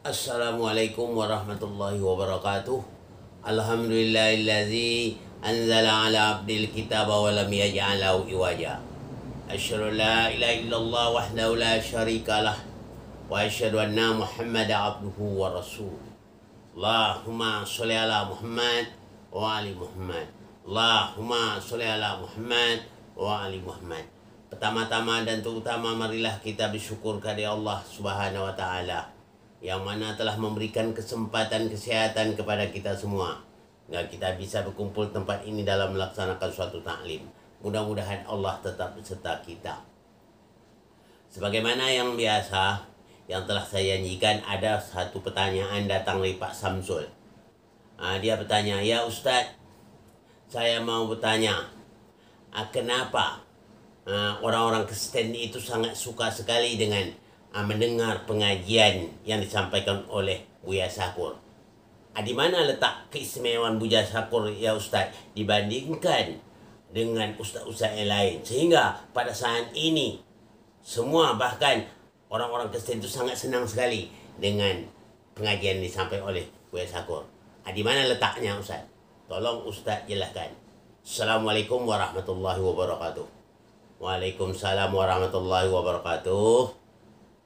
Assalamualaikum warahmatullahi wabarakatuh. Alhamdulillahillazi anzala ala abdil kitaba wa lam yaj'al lahu iwaja. Asyhadu la ilaha illallah wahdahu la syarikalah wa asyhadu anna Muhammadan abduhu wa rasuluh. Allahumma sholli ala Muhammad wa ali Muhammad. Allahumma sholli ala Muhammad wa ali Muhammad. Pertama-tama dan terutama marilah kita bersyukur kepada Allah Subhanahu wa taala yang mana telah memberikan kesempatan kesehatan kepada kita semua agar kita bisa berkumpul tempat ini dalam melaksanakan suatu taklim. Mudah-mudahan Allah tetap beserta kita. Sebagaimana yang biasa yang telah saya janjikan, ada satu pertanyaan datang dari Pak Samsul. Dia bertanya, "Ya Ustaz, saya mau bertanya, kenapa orang-orang Kristen itu sangat suka sekali dengan mendengar pengajian yang disampaikan oleh Buya Syakur? Di mana letak keistimewaan Buya Syakur, ya Ustaz, dibandingkan dengan ustaz-ustaz yang lain, sehingga pada saat ini semua, bahkan orang-orang Kristen itu sangat senang sekali dengan pengajian yang disampaikan oleh Buya Syakur? Di mana letaknya, Ustaz? Tolong Ustaz jelaskan." Assalamualaikum warahmatullahi wabarakatuh. Waalaikumsalam warahmatullahi wabarakatuh.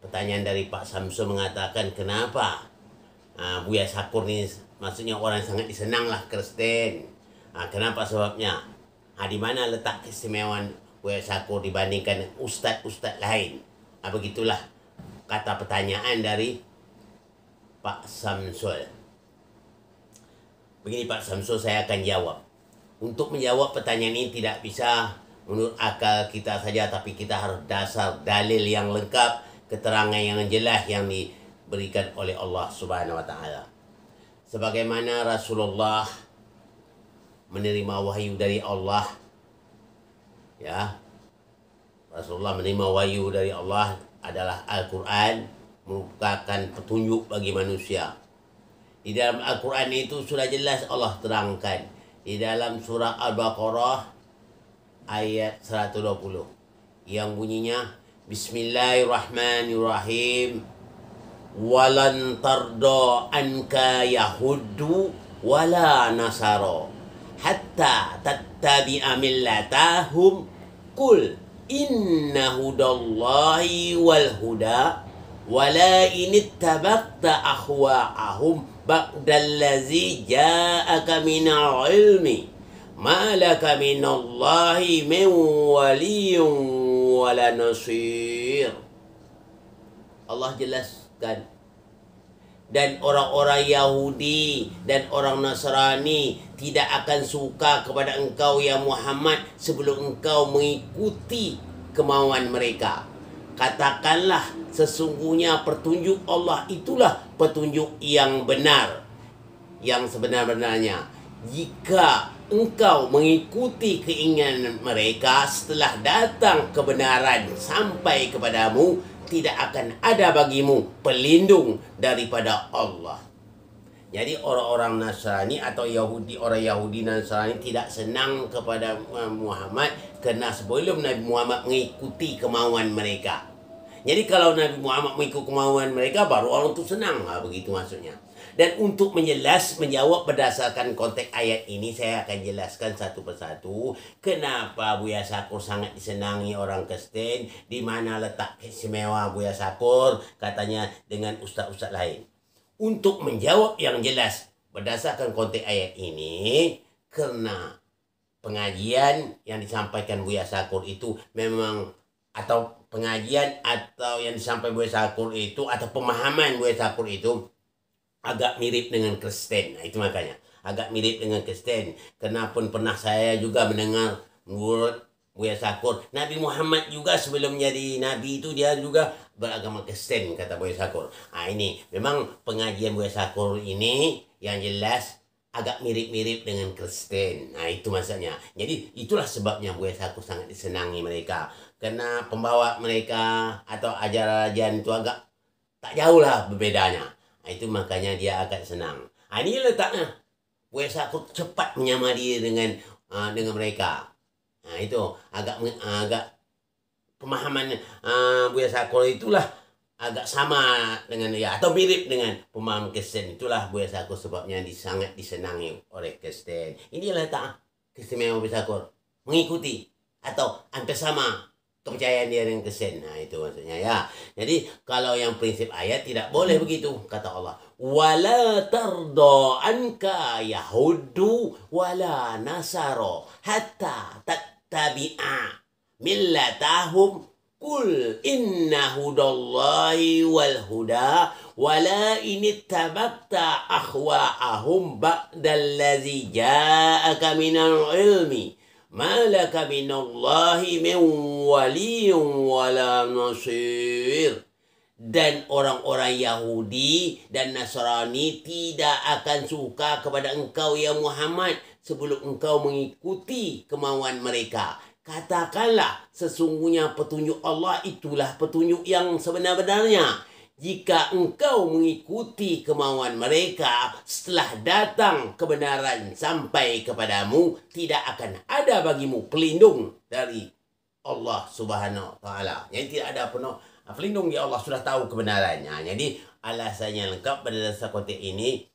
Pertanyaan dari Pak Samsul mengatakan, kenapa Buya Syakur ni, maksudnya orang yang sangat disenang lah Kristen. Kenapa sebabnya? Di mana letak keistimewaan Buya Syakur dibandingkan ustaz-ustaz lain? Begitulah kata pertanyaan dari Pak Samsul. Begini Pak Samsul, saya akan jawab. Untuk menjawab pertanyaan ini tidak bisa menurut akal kita saja, tapi kita harus dasar dalil yang lengkap, keterangan yang jelas yang diberikan oleh Allah Subhanahu wa taala. Sebagaimana Rasulullah menerima wahyu dari Allah, ya. Rasulullah menerima wahyu dari Allah adalah Al-Quran, merupakan petunjuk bagi manusia. Di dalam Al-Quran itu sudah jelas Allah terangkan di dalam surah Al-Baqarah ayat 120 yang bunyinya, Bismillahirrahmanirrahim. Walan tarda anka yahudu wala nasara hatta tattabi'a millatahum qul inna hudallahi wal huda wala inittabaqta ahwa'ahum ba'dallazi ja'aka minal ilmi ma laka minallahi min waliyyun wala nasir. Allah jelaskan, dan orang-orang Yahudi dan orang Nasrani tidak akan suka kepada engkau ya Muhammad sebelum engkau mengikuti kemauan mereka. Katakanlah, sesungguhnya petunjuk Allah itulah petunjuk yang benar, yang sebenar-benarnya. Jika engkau mengikuti keinginan mereka setelah datang kebenaran sampai kepadamu, tidak akan ada bagimu pelindung daripada Allah. Jadi orang-orang Nasrani atau Yahudi, orang Yahudi Nasrani tidak senang kepada Muhammad kerana sebelum Nabi Muhammad mengikuti kemauan mereka. Jadi kalau Nabi Muhammad mengikuti kemauan mereka, baru orang itu senang. Begitu maksudnya. Dan untuk menjawab berdasarkan konteks ayat ini, saya akan jelaskan satu persatu kenapa Buya Syakur sangat disenangi orang Kristen, di mana letak istimewa Buya Syakur katanya dengan ustaz-ustaz lain. Untuk menjawab yang jelas berdasarkan konteks ayat ini, kerana pengajian yang disampaikan Buya Syakur itu memang, atau pengajian atau yang disampaikan Buya Syakur itu, atau pemahaman Buya Syakur itu agak mirip dengan Kristen. Itu makanya agak mirip dengan Kristen. Kenapa pernah saya juga mendengar menurut Buya Syakur, Nabi Muhammad juga sebelum jadi Nabi itu dia juga beragama Kristen, kata Buya Syakur. Ini memang pengajian Buya Syakur ini yang jelas agak mirip-mirip dengan Kristen. Itu maksudnya. Jadi itulah sebabnya Buya Syakur sangat disenangi mereka. Karena pembawa mereka atau ajaran itu agak tak jauh lah berbedanya. Itu makanya dia agak senang. Ini letaknya. Buya Syakur cepat menyamar diri dengan mereka. Itu agak pemahaman Buya Syakur itulah agak sama dengan atau mirip dengan pemahaman Kristen. Itulah Buya Sakur sebabnya sangat disenangi oleh Kristen. Inilah tak keistimewaan Buya Sakur, mengikuti atau hampir sama kepercayaan dia dengan Kristen. Nah, itu maksudnya ya. Jadi kalau yang prinsip ayat tidak boleh begitu, kata Allah. Wala tarda anka yahudu wala nasaro hatta tattabi'a millatahum. Qul inna hudallahi wal huda wala in ittaba'ta ahwa'ahum ba'dallazi ja'aka minal ilmi ma laka minallahi min waliyyin wala nasir. Dan orang-orang Yahudi dan Nasrani tidak akan suka kepada engkau ya Muhammad sebelum engkau mengikuti kemauan mereka. Katakanlah, sesungguhnya petunjuk Allah itulah petunjuk yang sebenar-benarnya. Jika engkau mengikuti kemauan mereka, setelah datang kebenaran sampai kepadamu, tidak akan ada bagimu pelindung dari Allah Subhanahu wa Ta'ala. Jadi tidak ada pelindung di Allah, sudah tahu kebenarannya. Jadi alasannya lengkap pada dasar konteks ini.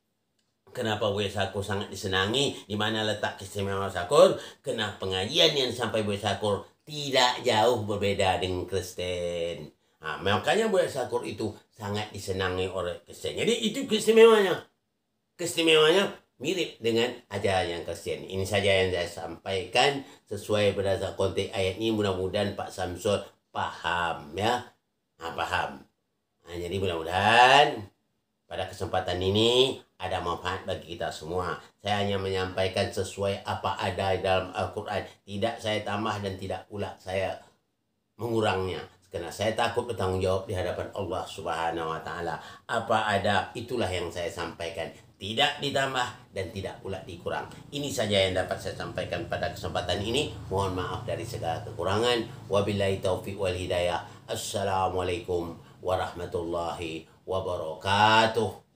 Kenapa Buya Sakur sangat disenangi? Di mana letak keistimewaan Sakur? Kena pengajian yang sampai Buya Sakur tidak jauh berbeda dengan Kristen. Makanya Buya Sakur itu sangat disenangi oleh Kristen. Jadi itu keistimewaannya. Keistimewaannya mirip dengan ajaran yang Kristen. Ini saja yang saya sampaikan sesuai berdasar konteks ayat ini. Mudah-mudahan Pak Samsul paham ya. Paham. Jadi mudah-mudahan pada kesempatan ini ada manfaat bagi kita semua. Saya hanya menyampaikan sesuai apa ada dalam Al-Quran. Tidak saya tambah dan tidak pula saya mengurangnya. Karena saya takut bertanggung jawab di hadapan Allah Subhanahu wa Ta'ala. Apa ada, itulah yang saya sampaikan. Tidak ditambah dan tidak pula dikurang. Ini saja yang dapat saya sampaikan pada kesempatan ini. Mohon maaf dari segala kekurangan. Wabillahi taufiq wal hidayah. Assalamualaikum warahmatullahi wabarakatuh.